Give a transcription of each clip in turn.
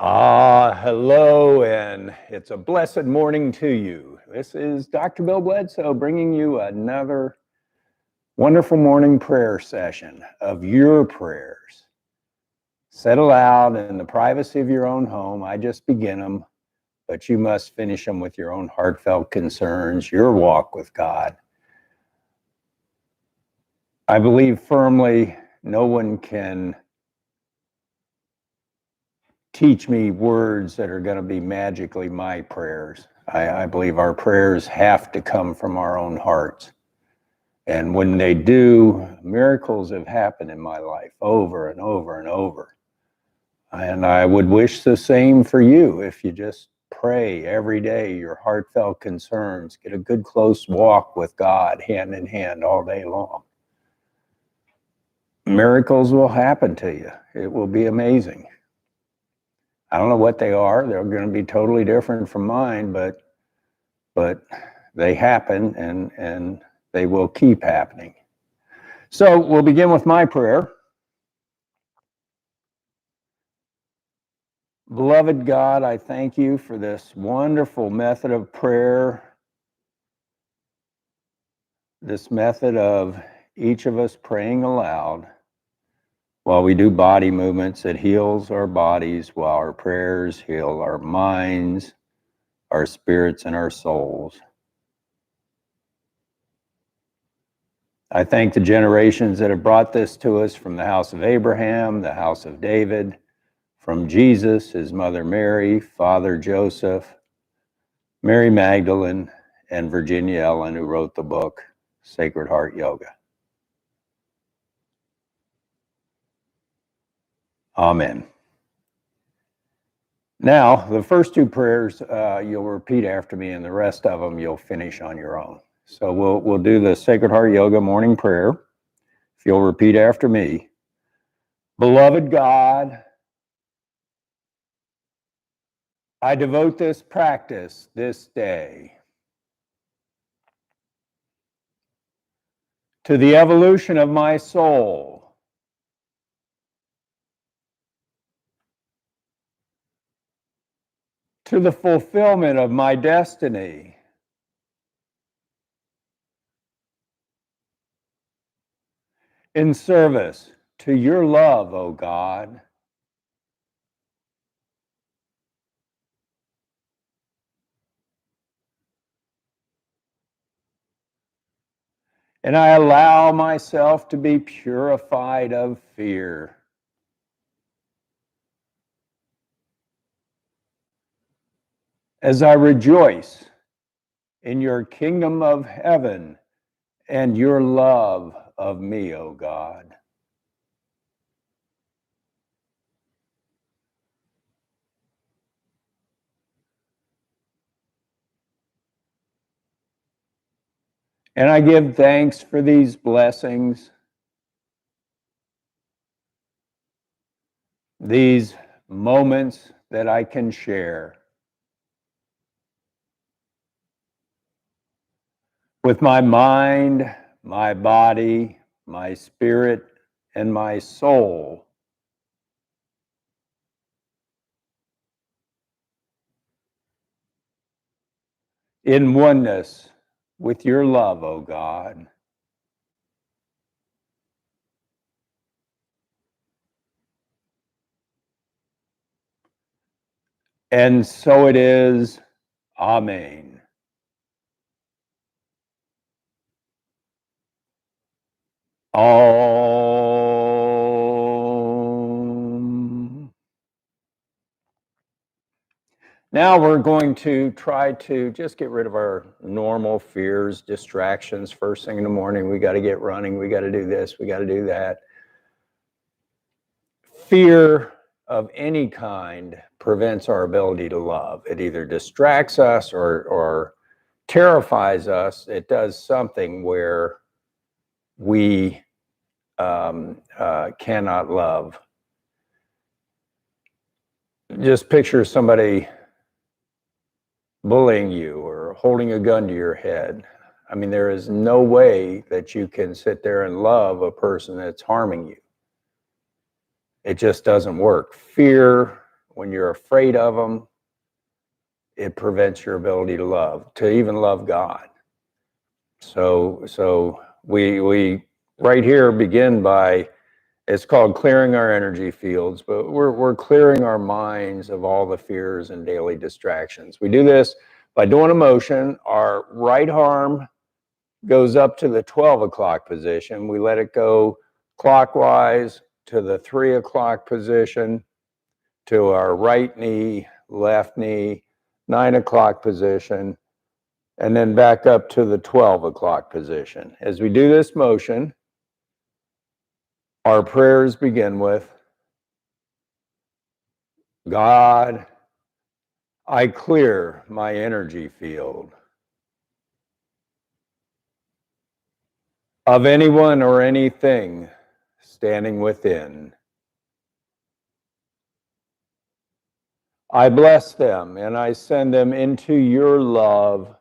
Hello, and it's a blessed morning to you. This is Dr. Bill Bledsoe bringing you another wonderful morning prayer session of your prayers. Said aloud in the privacy of your own home. I just begin them, but you must finish them with your own heartfelt concerns, your walk with God. I believe firmly no one can teach me words that are going to be magically my prayers. I believe our prayers have to come from our own hearts. And when they do, miracles have happened in my life over and over and over. And I would wish the same for you if you just pray every day your heartfelt concerns, get a good close walk with God hand in hand all day long. Miracles will happen to you. It will be amazing. I don't know what they are. They're going to be totally different from mine, but they happen and they will keep happening. So we'll begin with my prayer. Beloved God, I thank you for this wonderful method of prayer, this method of each of us praying aloud while we do body movements. It heals our bodies while our prayers heal our minds, our spirits, and our souls. I thank the generations that have brought this to us from the house of Abraham, the house of David, from Jesus, his mother Mary, Father Joseph, Mary Magdalene, and Virginia Ellen, who wrote the book, Sacred Heart Yoga. Amen. Now, the first two prayers you'll repeat after me, and the rest of them you'll finish on your own. So we'll do the Sacred Heart Yoga morning prayer. If you'll repeat after me. Beloved God, I devote this practice this day to the evolution of my soul, to the fulfillment of my destiny, in service to your love, O God. And I allow myself to be purified of fear. As I rejoice in your kingdom of heaven and your love of me, O God. And I give thanks for these blessings, these moments that I can share with my mind, my body, my spirit, and my soul. In oneness with your love, O God. And so it is. Amen. Om. Now we're going to try to just get rid of our normal fears, distractions. First thing in the morning, we got to get running. We got to do this. We got to do that. Fear of any kind prevents our ability to love. It either distracts us or terrifies us. It does something where we cannot love. Just picture somebody bullying you or holding a gun to your head. I mean, there is no way that you can sit there and love a person that's harming you. It just doesn't work. Fear, when you're afraid of them, it prevents your ability to even love God. So we right here begin by, it's called clearing our energy fields, but we're clearing our minds of all the fears and daily distractions. We do this by doing a motion. Our right arm goes up to the 12 o'clock position. We let it go clockwise to the 3 o'clock position, to our right knee, left knee, 9 o'clock position, and then back up to the 12 o'clock position. As we do this motion, our prayers begin with, God, I clear my energy field of anyone or anything standing within. I bless them and I send them into your love,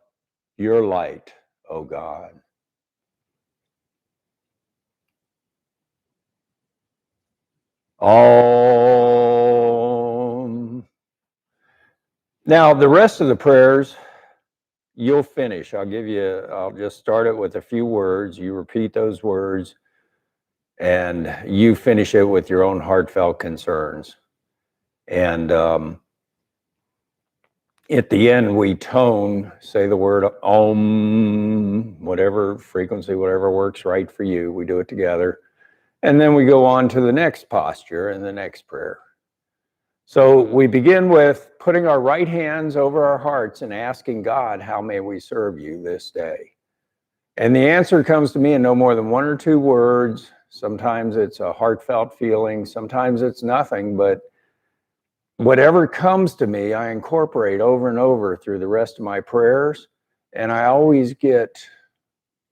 your light, O God. Om. Now, the rest of the prayers, you'll finish. I'll just start it with a few words. You repeat those words and you finish it with your own heartfelt concerns. And at the end, we tone, say the word Om, whatever frequency, whatever works right for you. We do it together. And then we go on to the next posture and the next prayer. So we begin with putting our right hands over our hearts and asking God, how may we serve you this day? And the answer comes to me in no more than one or two words. Sometimes it's a heartfelt feeling. Sometimes it's nothing, but whatever comes to me, I incorporate over and over through the rest of my prayers. And I always get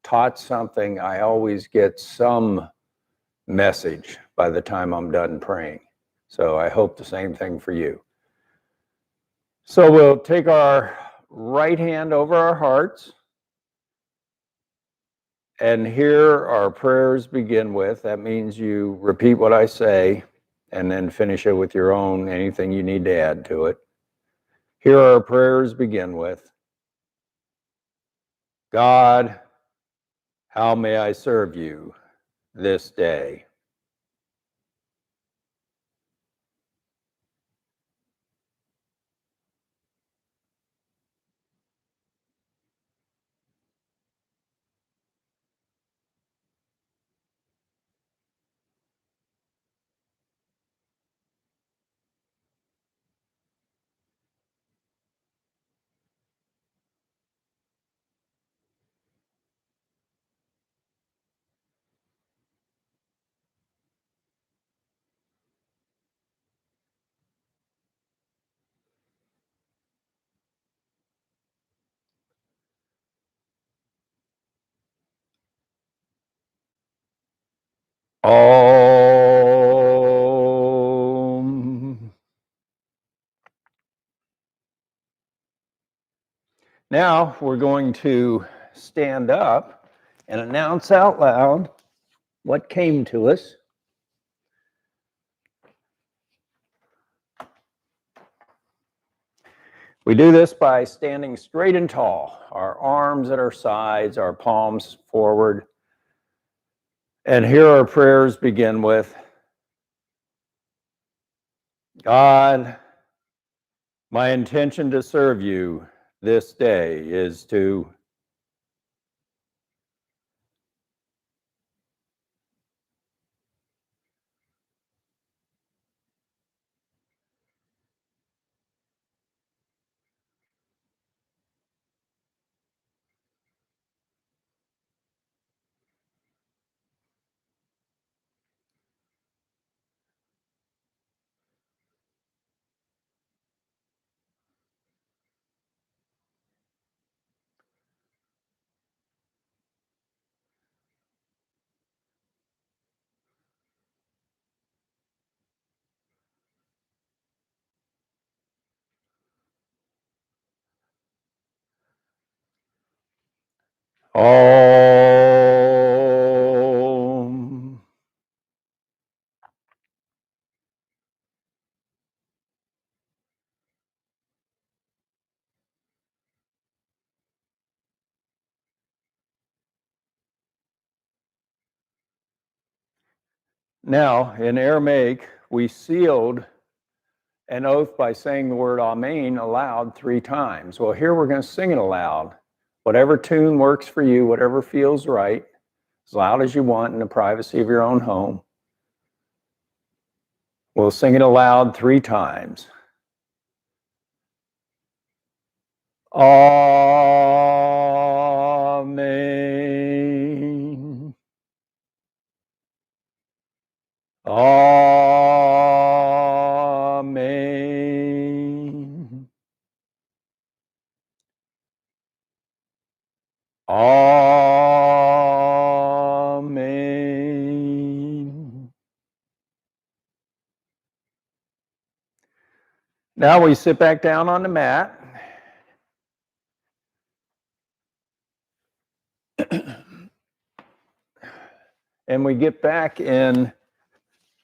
taught something. I always get some message by the time I'm done praying. So I hope the same thing for you. So we'll take our right hand over our hearts. And here our prayers begin with. That means you repeat what I say and then finish it with your own, anything you need to add to it. Here our prayers begin with, God, how may I serve you this day? Om. Now we're going to stand up and announce out loud what came to us. We do this by standing straight and tall, our arms at our sides, our palms forward. And here our prayers begin with, God, my intention to serve you this day is to Om. Now, in Aramaic, we sealed an oath by saying the word Amen aloud 3 times. Well, here we're going to sing it aloud. Whatever tune works for you, whatever feels right, as loud as you want in the privacy of your own home. We'll sing it aloud 3 times. Amen. Amen. Amen. Now we sit back down on the mat. And we get back in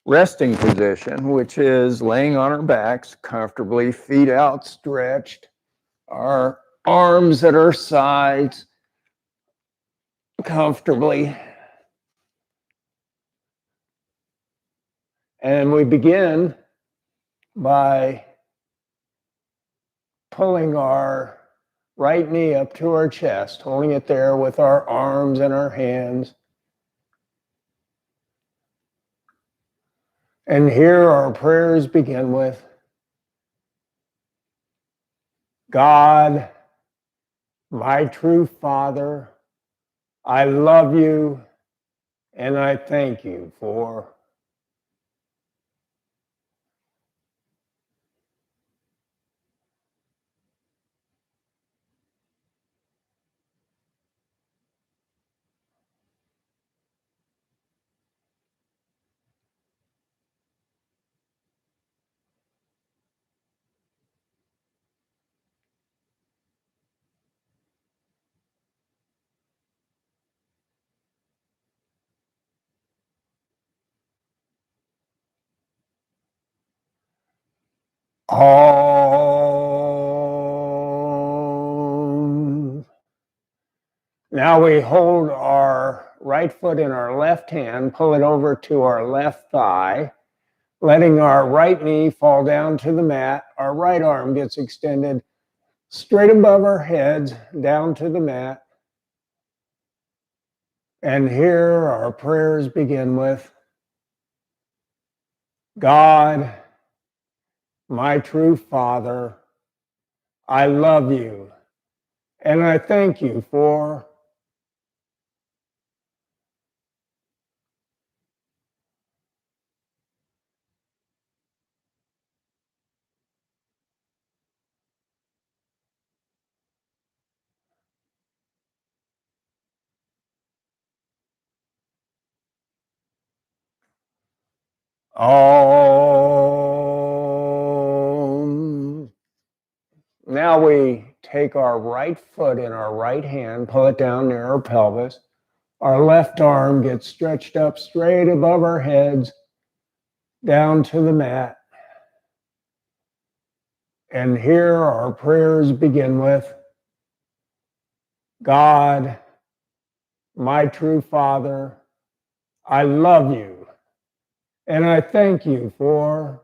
resting position, which is laying on our backs comfortably, feet outstretched, our arms at our sides comfortably. And we begin by pulling our right knee up to our chest, holding it there with our arms and our hands. And here our prayers begin with, God, my true Father, I love you and I thank you for. Om. Now we hold our right foot in our left hand, pull it over to our left thigh, letting our right knee fall down to the mat. Our right arm gets extended straight above our heads, down to the mat. And here our prayers begin with, God, my true Father, I love you and I thank you for. Om. Now we take our right foot in our right hand, pull it down near our pelvis. Our left arm gets stretched up straight above our heads, down to the mat. And here our prayers begin with, God, my true Father, I love you and I thank you for.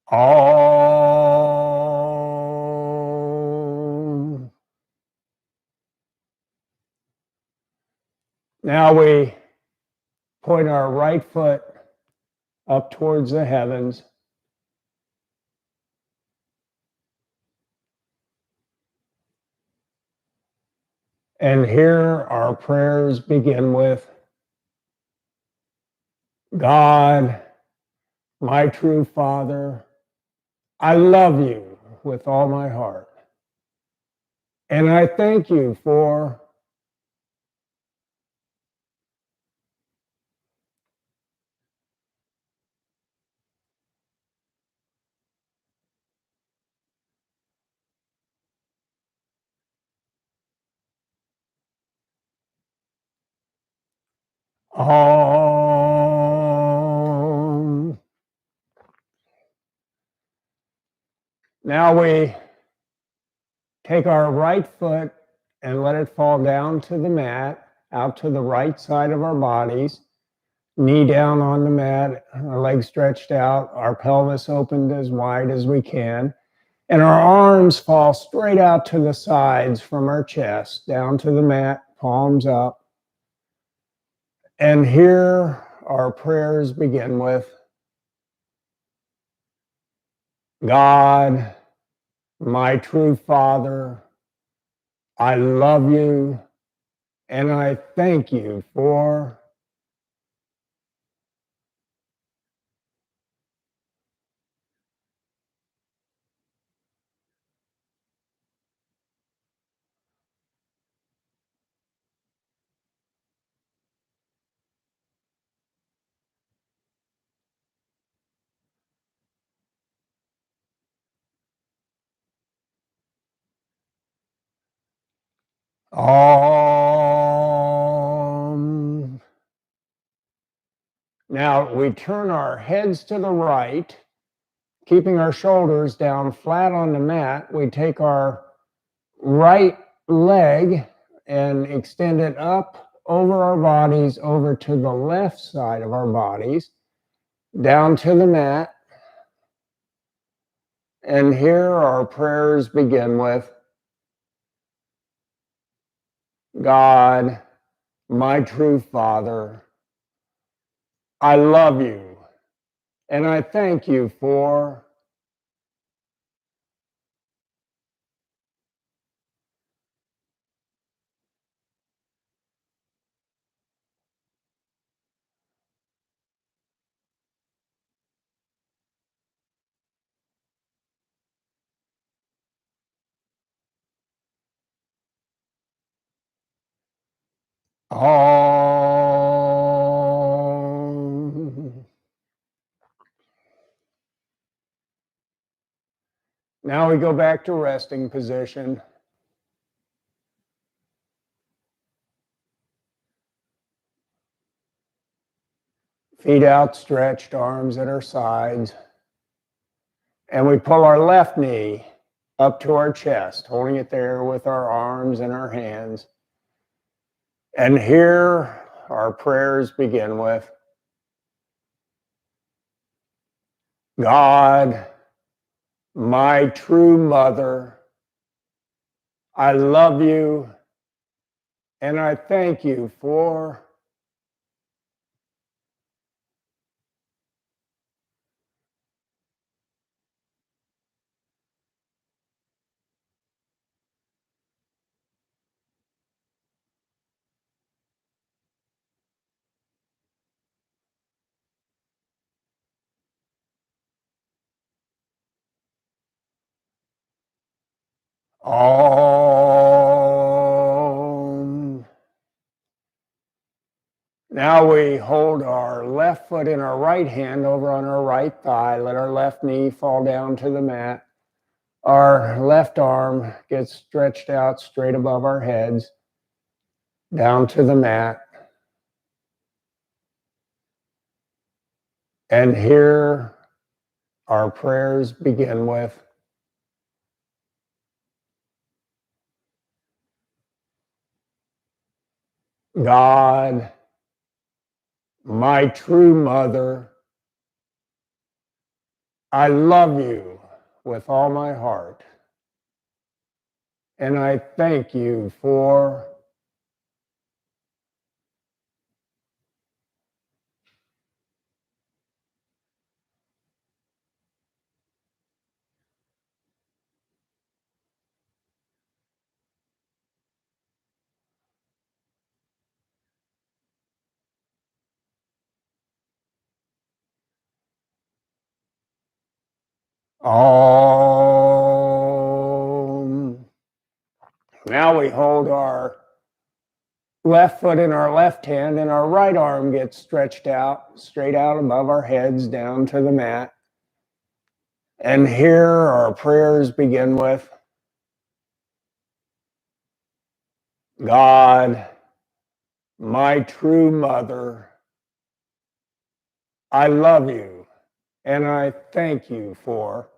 Om. Now we point our right foot up towards the heavens. And here our prayers begin with, God, my true Father, I love you with all my heart. And I thank you for. Om. Now we take our right foot and let it fall down to the mat, out to the right side of our bodies. Knee down on the mat, our legs stretched out, our pelvis opened as wide as we can. And our arms fall straight out to the sides from our chest, down to the mat, palms up. And here our prayers begin with, God, my true Father, I love you and I thank you for Om. Now we turn our heads to the right, keeping our shoulders down flat on the mat. We take our right leg and extend it up over our bodies, over to the left side of our bodies, down to the mat. And here our prayers begin with, God, my true Father, I love you and I thank you for Om. Now we go back to resting position. Feet outstretched, arms at our sides. And we pull our left knee up to our chest, holding it there with our arms and our hands. And here our prayers begin with, God, my true mother, I love you and I thank you for Om. Now we hold our left foot in our right hand over on our right thigh. Let our left knee fall down to the mat. Our left arm gets stretched out straight above our heads, down to the mat. And here our prayers begin with, God, my true mother, I love you with all my heart. And I thank you for Om. Now we hold our left foot in our left hand and our right arm gets stretched out, straight out above our heads, down to the mat. And here our prayers begin with, God, my true mother, I love you and I thank you for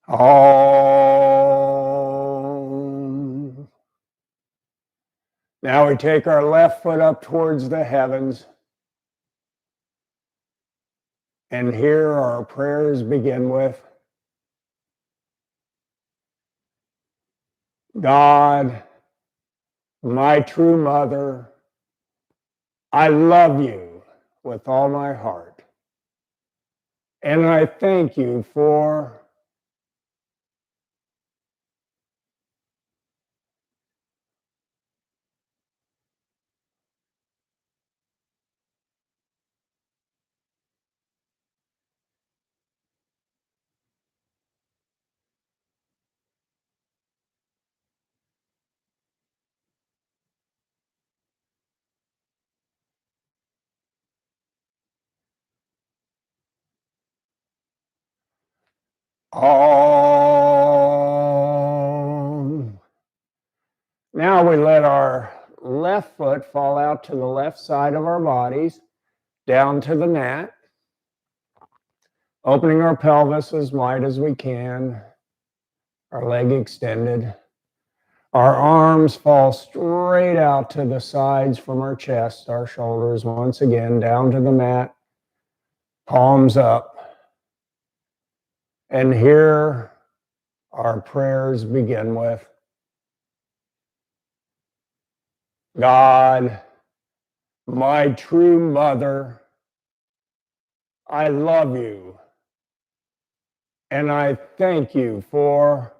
all. Now we take our left foot up towards the heavens, and here our prayers begin with God, my true mother, I love you with all my heart. And I thank you for all. Now we let our left foot fall out to the left side of our bodies, down to the mat, opening our pelvis as wide as we can, our leg extended. Our arms fall straight out to the sides from our chest, our shoulders, once again, down to the mat, palms up. And here our prayers begin with God, my true mother, I love you. And I thank you for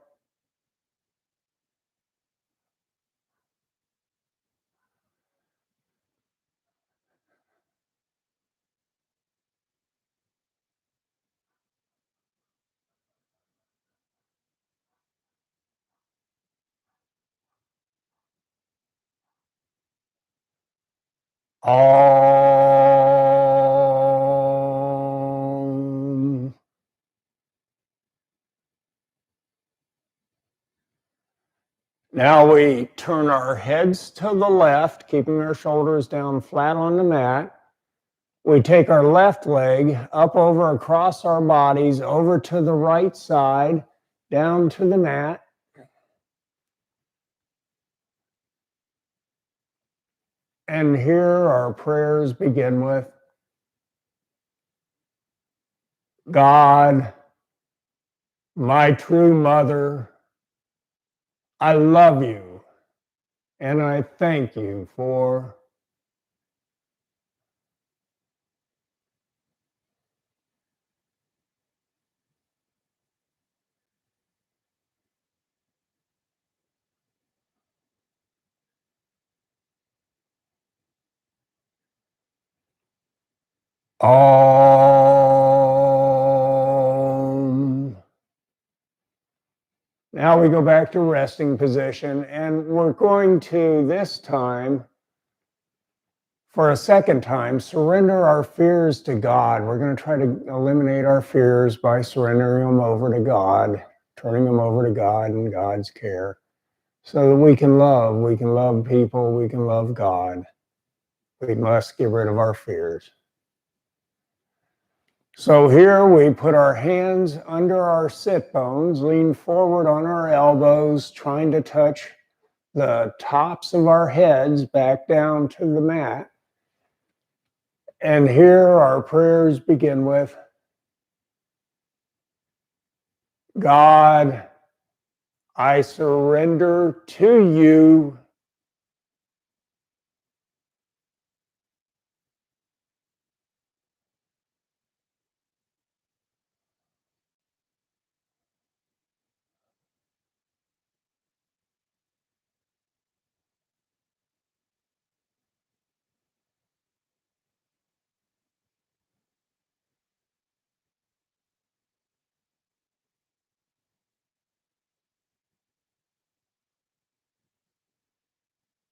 all. Now we turn our heads to the left, keeping our shoulders down flat on the mat. We take our left leg up over across our bodies, over to the right side, down to the mat. And here our prayers begin with God, my true mother, I love you and I thank you for all. Now we go back to resting position, and we're going to, this time, for a second time, surrender our fears to God. We're going to try to eliminate our fears by surrendering them over to God, turning them over to God and God's care, so that we can love. We can love people. We can love God. We must get rid of our fears. So here we put our hands under our sit bones, lean forward on our elbows, trying to touch the tops of our heads back down to the mat. And here our prayers begin with God, I surrender to you.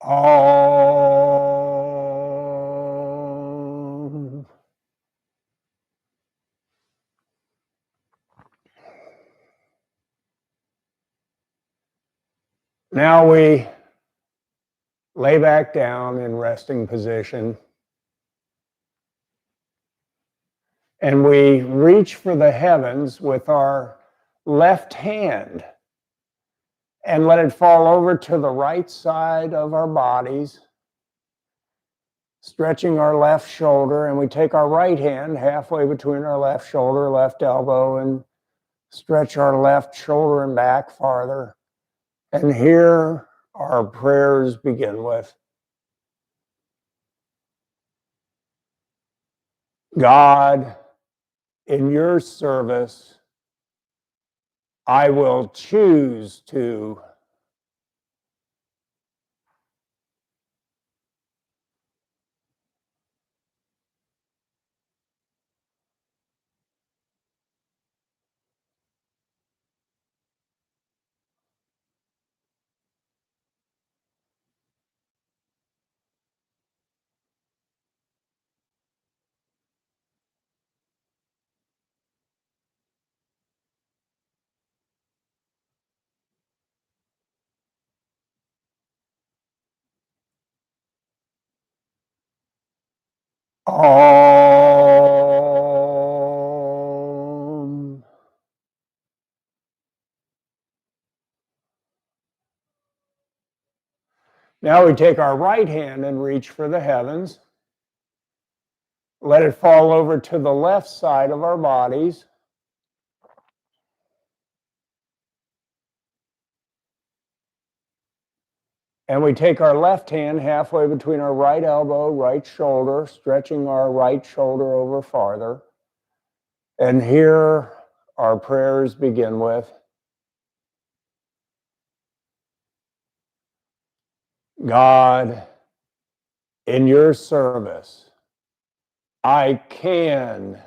Om. Now we lay back down in resting position. And we reach for the heavens with our left hand and let it fall over to the right side of our bodies, stretching our left shoulder. And we take our right hand halfway between our left shoulder, left elbow, and stretch our left shoulder and back farther. And here our prayers begin with: God, in your service, I will choose to Om. Now we take our right hand and reach for the heavens. Let it fall over to the left side of our bodies. And we take our left hand halfway between our right elbow, right shoulder, stretching our right shoulder over farther. And here our prayers begin with: God, in your service, I can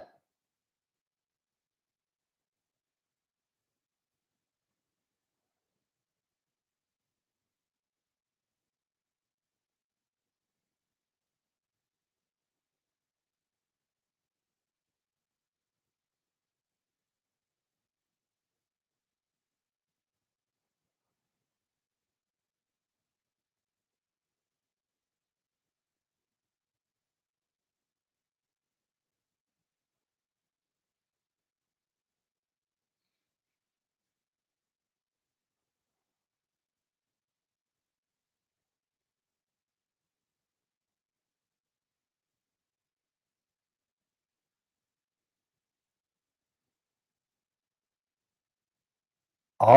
Om.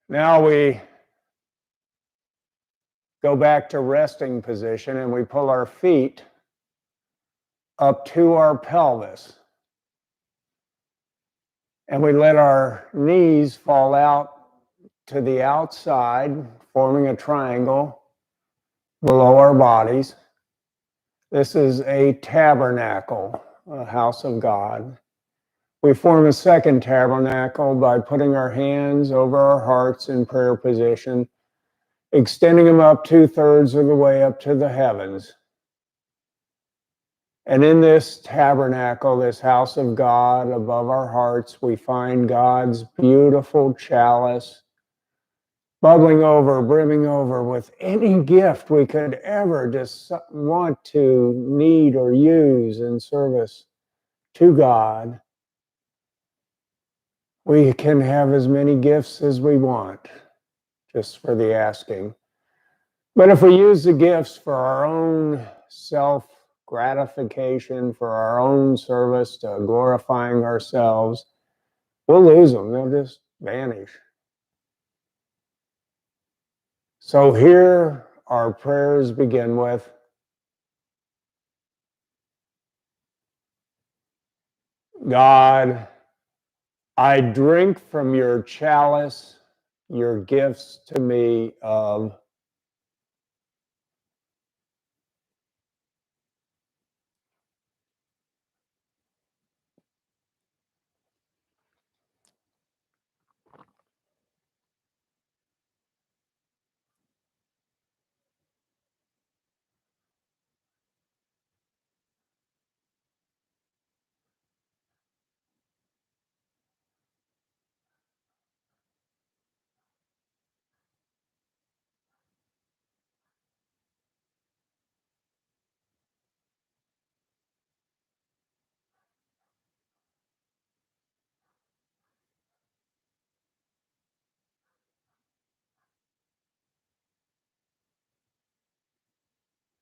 Now we go back to resting position and we pull our feet up to our pelvis. And we let our knees fall out to the outside, forming a triangle below our bodies. This is a tabernacle, a house of God. We form a second tabernacle by putting our hands over our hearts in prayer position, extending them up 2/3 of the way up to the heavens. And in this tabernacle, this house of God above our hearts, we find God's beautiful chalice, bubbling over, brimming over with any gift we could ever just want to need or use in service to God. We can have as many gifts as we want, just for the asking. But if we use the gifts for our own self gratification, for our own service to glorifying ourselves, we'll lose them. They'll just vanish. So here our prayers begin with: God, I drink from your chalice, your gifts to me of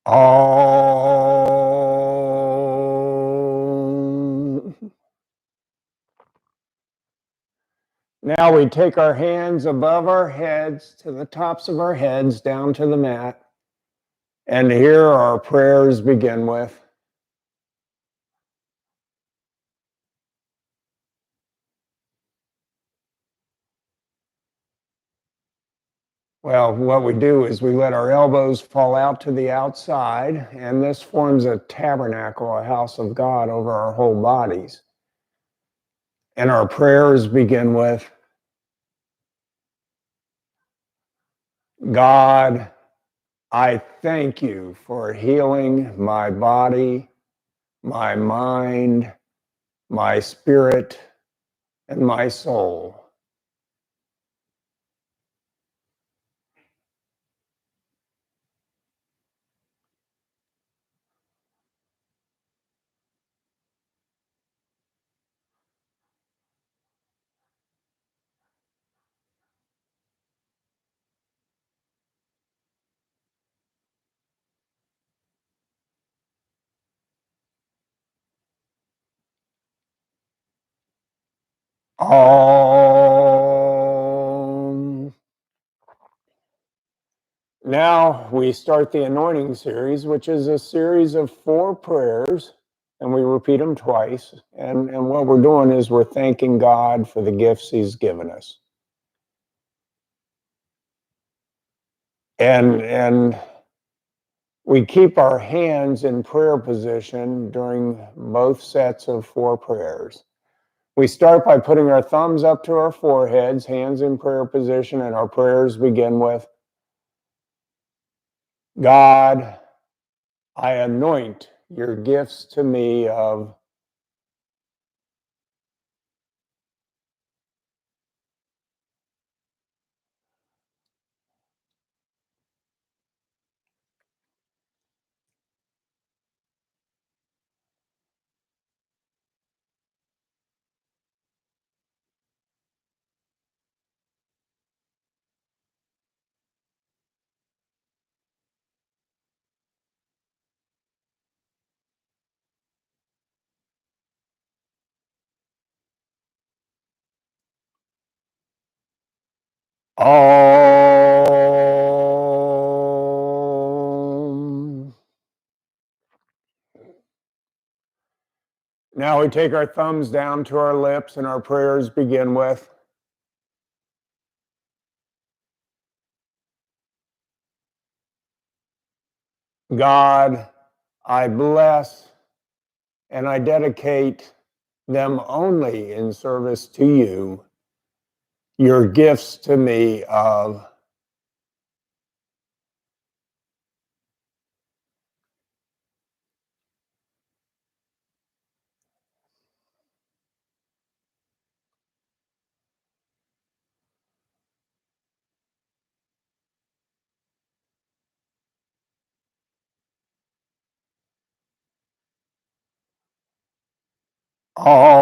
Om. Now we take our hands above our heads to the tops of our heads down to the mat. And here our prayers begin with. Well, what we do is we let our elbows fall out to the outside, and this forms a tabernacle, a house of God over our whole bodies. And our prayers begin with, God, I thank you for healing my body, my mind, my spirit, and my soul. Om. Now we start the anointing series, which is a series of 4 prayers, and we repeat them twice. And what we're doing is we're thanking God for the gifts He's given us. And we keep our hands in prayer position during both sets of 4 prayers. We start by putting our thumbs up to our foreheads, hands in prayer position, and our prayers begin with, God, I anoint your gifts to me of Om. Now we take our thumbs down to our lips and our prayers begin with, God, I bless and I dedicate them only in service to you, your gifts to me of Om.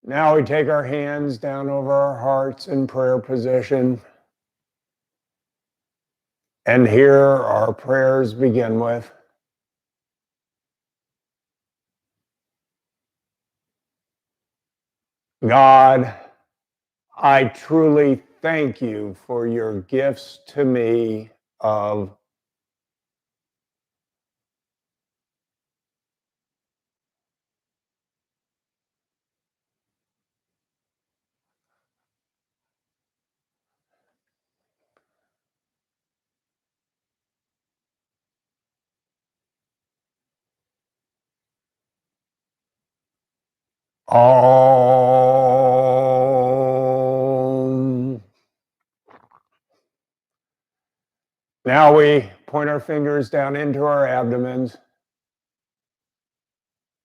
Now we take our hands down over our hearts in prayer position. And here our prayers begin with, God, I truly thank you for your gifts to me of Om. Now we point our fingers down into our abdomens,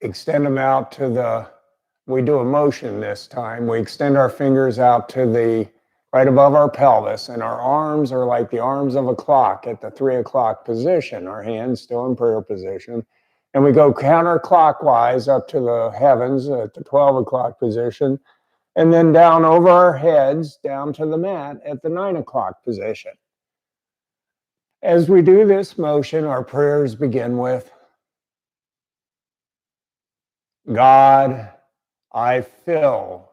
extend them out to we do a motion this time. We extend our fingers out to right above our pelvis, and our arms are like the arms of a clock at the 3 o'clock position, our hands still in prayer position. And we go counterclockwise up to the heavens at the 12 o'clock position. And then down over our heads, down to the mat at the 9 o'clock position. As we do this motion, our prayers begin with, God, I fill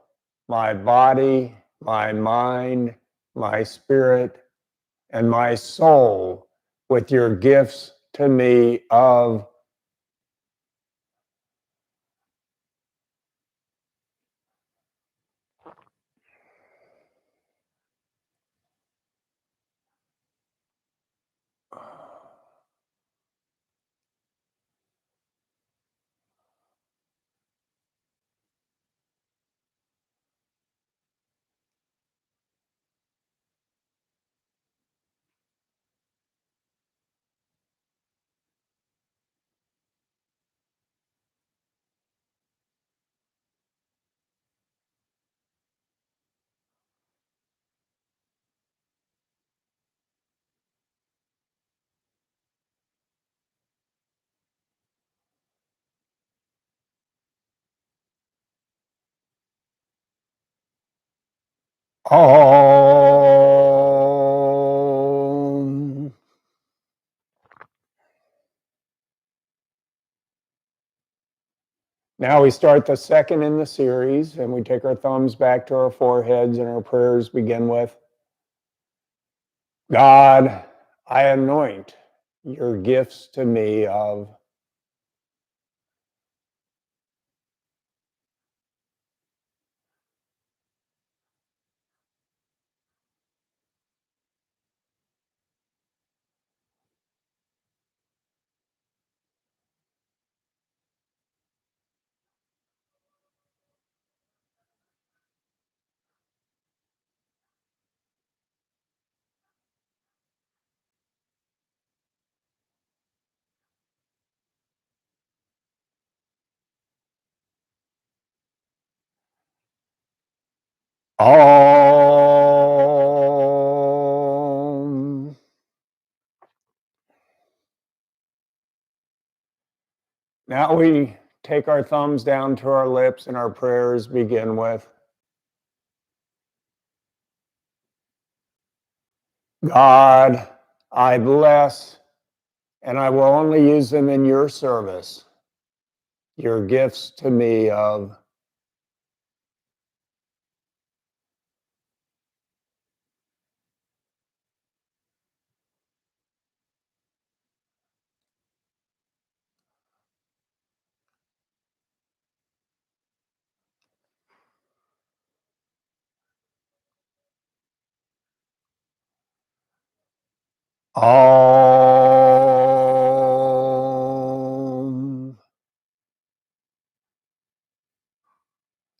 my body, my mind, my spirit, and my soul with your gifts to me of Om. Now we start the second in the series, and we take our thumbs back to our foreheads, and our prayers begin with, God, I anoint your gifts to me of Om. Now we take our thumbs down to our lips, and our prayers begin with, God, I bless, and I will only use them in your service, your gifts to me of Om.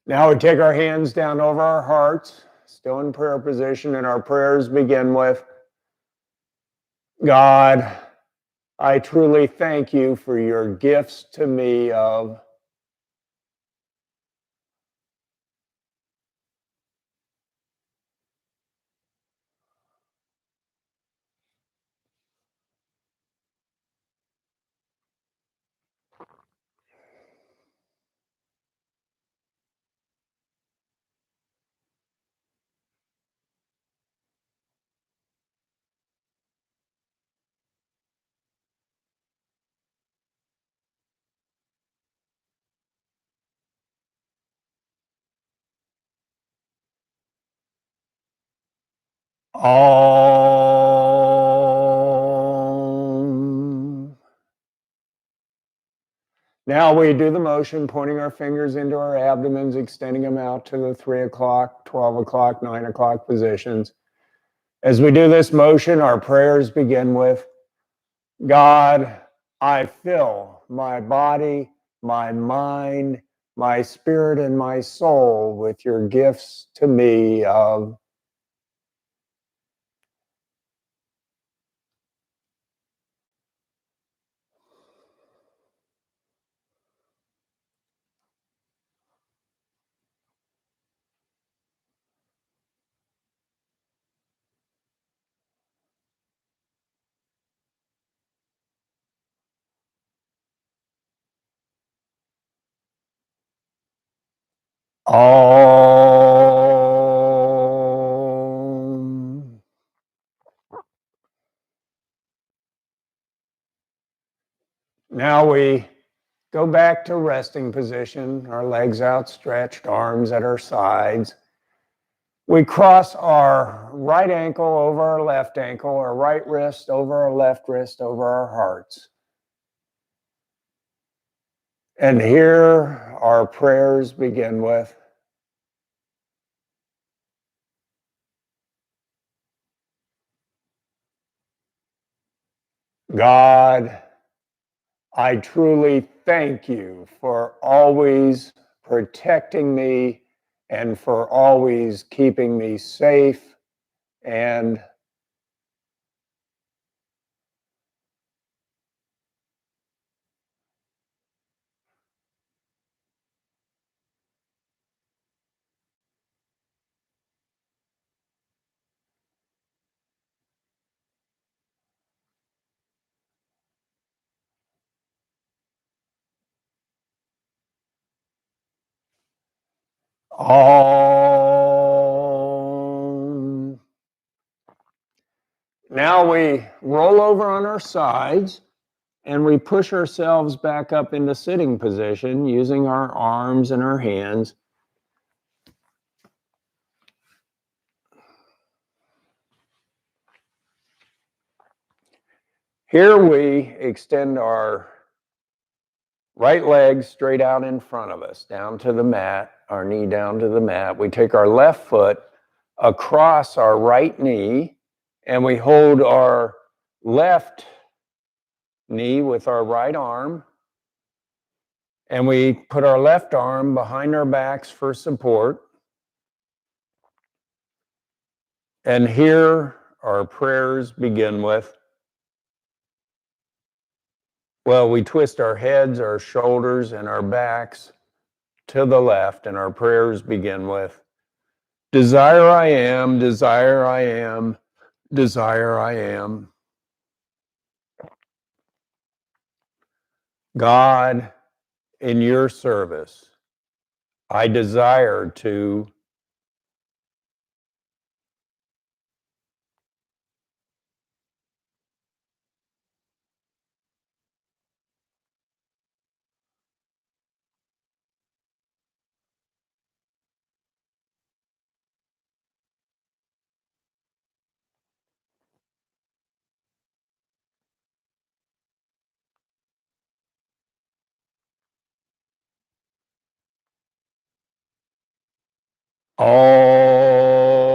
Now we take our hands down over our hearts, still in prayer position, and our prayers begin with, God, I truly thank you for your gifts to me of Om. Now we do the motion, pointing our fingers into our abdomens, extending them out to the 3 o'clock, 12 o'clock, 9 o'clock positions. As we do this motion, our prayers begin with, God, I fill my body, my mind, my spirit, and my soul with your gifts to me of Om. Now we go back to resting position, our legs outstretched, arms at our sides. We cross our right ankle over our left ankle, our right wrist over our left wrist, over our hearts. And here our prayers begin with, God, I truly thank you for always protecting me and for always keeping me safe and all. Now we roll over on our sides and we push ourselves back up into sitting position using our arms and our hands. Here we extend our right leg straight out in front of us, down to the mat, our knee down to the mat. We take our left foot across our right knee and we hold our left knee with our right arm. And we put our left arm behind our backs for support. And here our prayers begin with, well, we twist our heads, our shoulders, and our backs to the left, and our prayers begin with, desire I am, desire I am, desire I am. God, in your service, I desire to Om.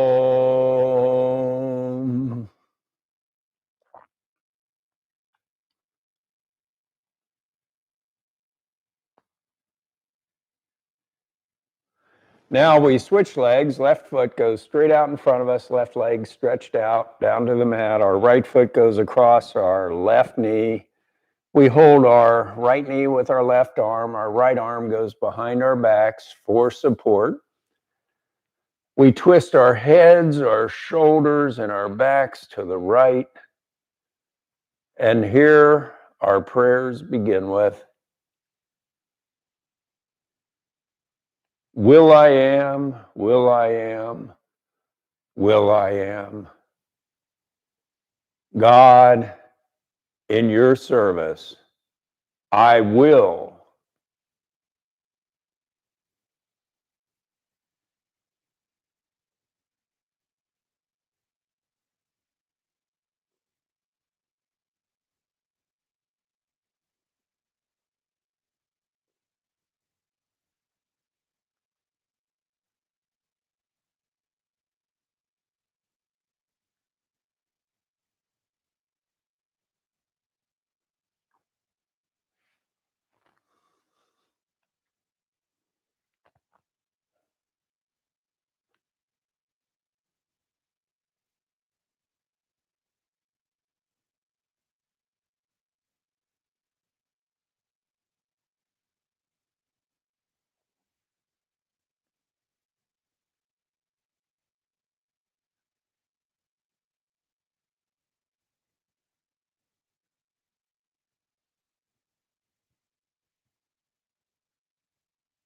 Now we switch legs. Left foot goes straight out in front of us, left leg stretched out down to the mat. Our right foot goes across our left knee. We hold our right knee with our left arm. Our right arm goes behind our backs for support. We twist our heads, our shoulders, and our backs to the right. And here our prayers begin with, will I am, will I am, will I am. God, in your service, I will.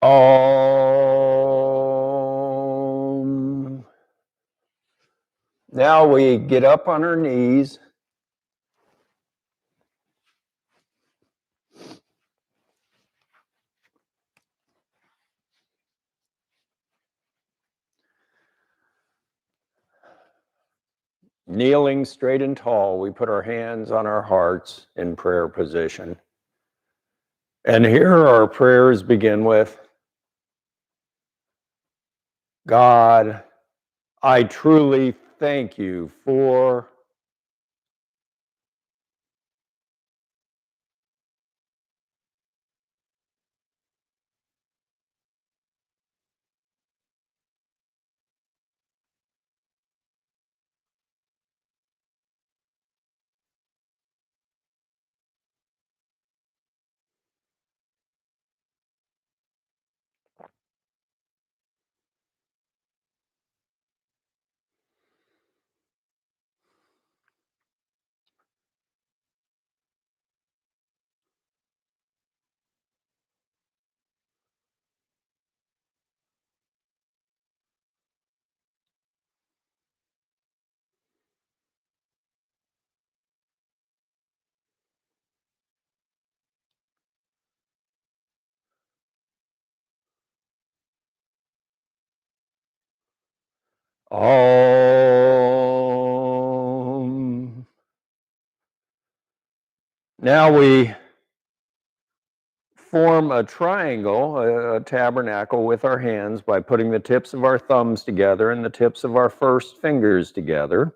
Om. Now we get up on our knees. Kneeling straight and tall, we put our hands on our hearts in prayer position. And here our prayers begin with, God, I truly thank you for Om. Now we form a triangle, a tabernacle with our hands by putting the tips of our thumbs together and the tips of our first fingers together.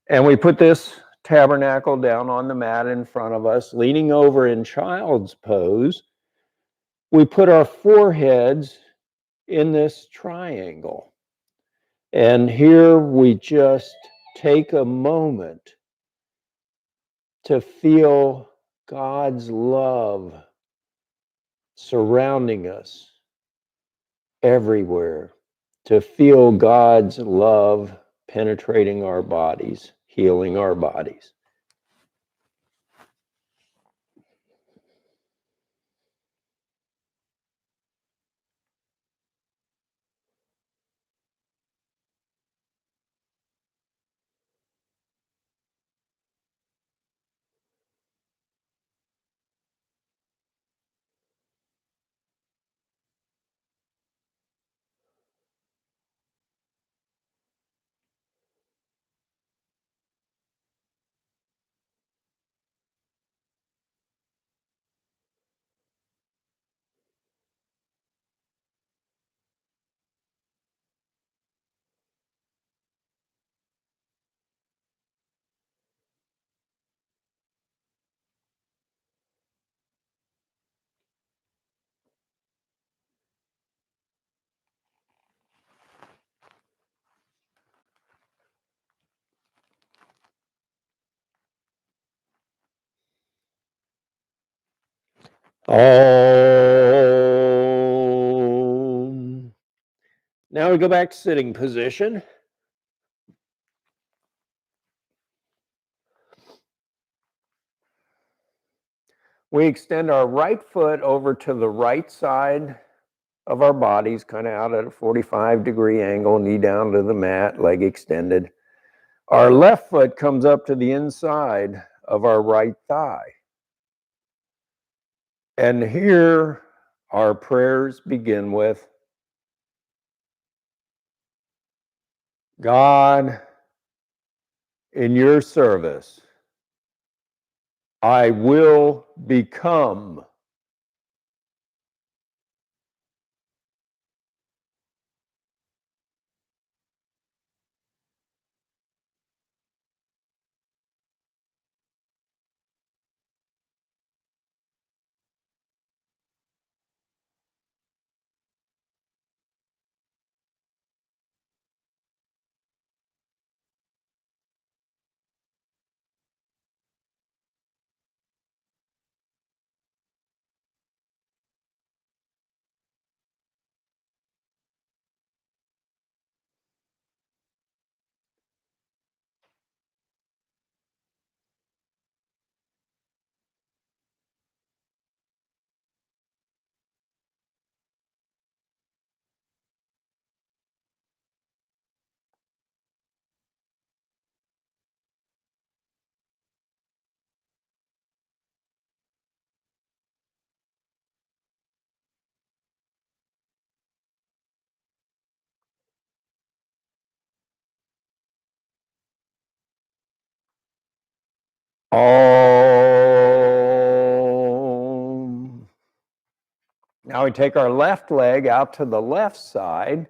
And we put this tabernacle down on the mat in front of us, leaning over in child's pose. We put our foreheads in this triangle. And here we just take a moment to feel God's love surrounding us everywhere, to feel God's love penetrating our bodies, healing our bodies. Om. Now we go back to sitting position. We extend our right foot over to the right side of our bodies, kind of out at a 45-degree angle, knee down to the mat, leg extended. Our left foot comes up to the inside of our right thigh. And here our prayers begin with, God, in your service, I will become Om. Now we take our left leg out to the left side,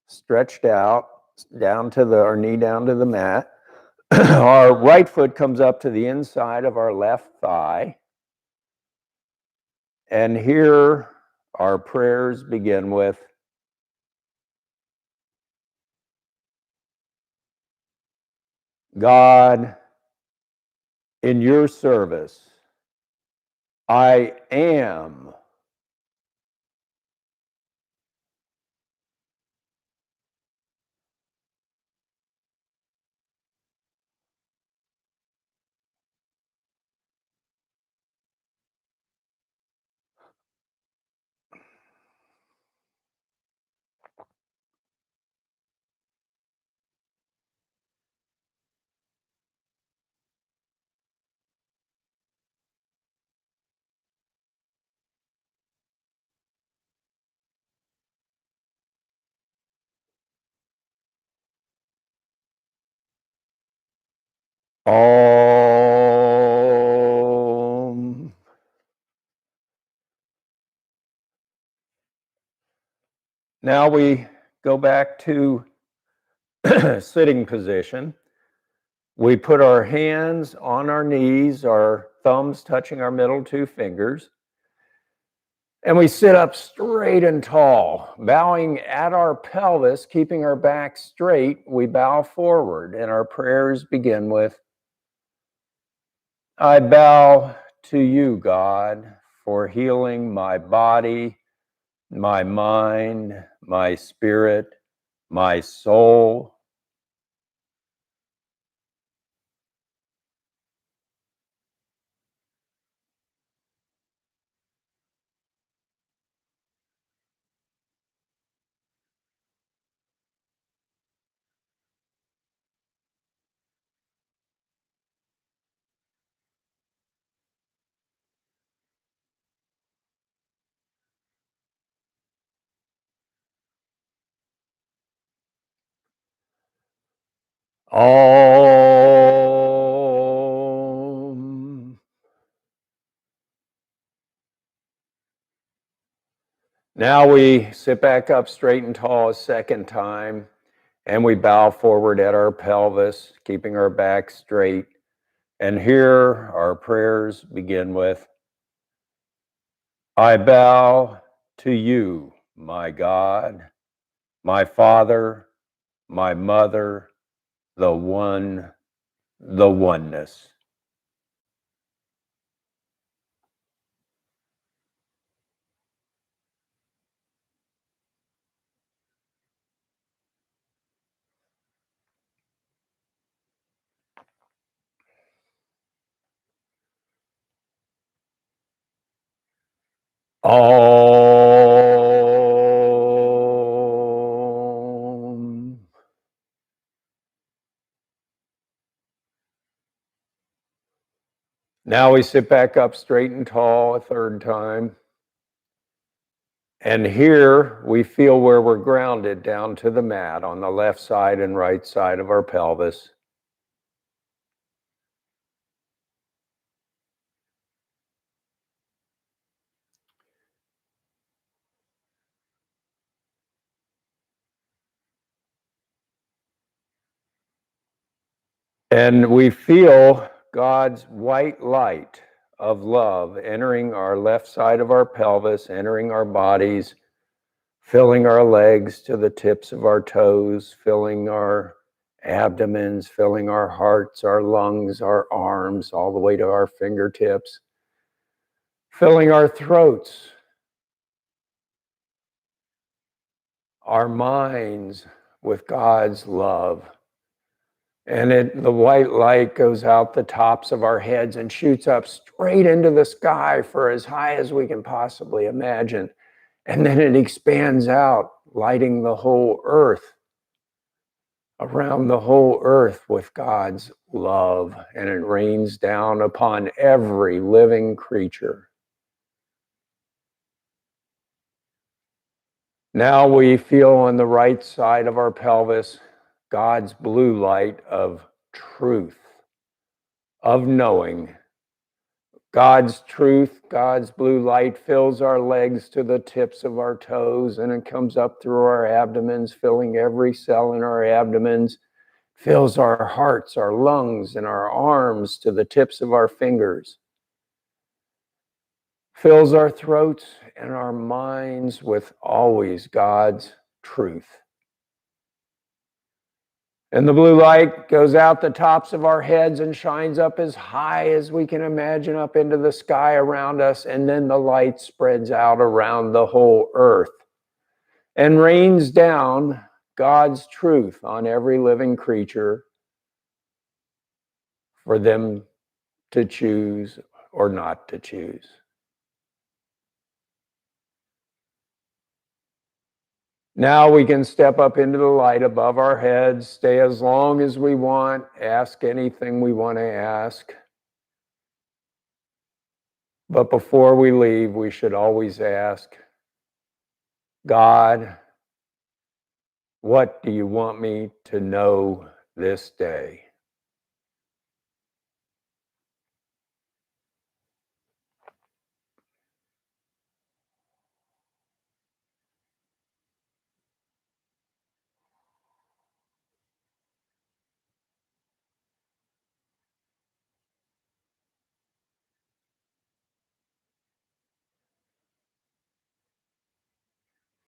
stretched out, down to our knee down to the mat. Our right foot comes up to the inside of our left thigh. And here our prayers begin with, God, in your service, I am. Om. Now we go back to sitting position. We put our hands on our knees, our thumbs touching our middle two fingers, and we sit up straight and tall, bowing at our pelvis, keeping our back straight. We bow forward, and our prayers begin with, I bow to you, God, for healing my body, my mind, my spirit, my soul. Om. Now we sit back up straight and tall a second time, and we bow forward at our pelvis, keeping our back straight. And here our prayers begin with, I bow to you, my God, my Father, my Mother, the One, the Oneness. Om. Now we sit back up straight and tall a third time. And here we feel where we're grounded down to the mat on the left side and right side of our pelvis. And we feel God's white light of love entering our left side of our pelvis, entering our bodies, filling our legs to the tips of our toes, filling our abdomens, filling our hearts, our lungs, our arms, all the way to our fingertips, filling our throats, our minds with God's love. And the white light goes out the tops of our heads and shoots up straight into the sky for as high as we can possibly imagine. And then it expands out, lighting the whole earth, around the whole earth with God's love. And it rains down upon every living creature. Now we feel on the right side of our pelvis God's blue light of truth, of knowing. God's truth, God's blue light fills our legs to the tips of our toes, and it comes up through our abdomens, filling every cell in our abdomens, fills our hearts, our lungs, and our arms to the tips of our fingers, fills our throats and our minds with always God's truth. And the blue light goes out the tops of our heads and shines up as high as we can imagine up into the sky around us. And then the light spreads out around the whole earth and rains down God's truth on every living creature for them to choose or not to choose. Now we can step up into the light above our heads, stay as long as we want, ask anything we want to ask. But before we leave, we should always ask, God, what do you want me to know this day?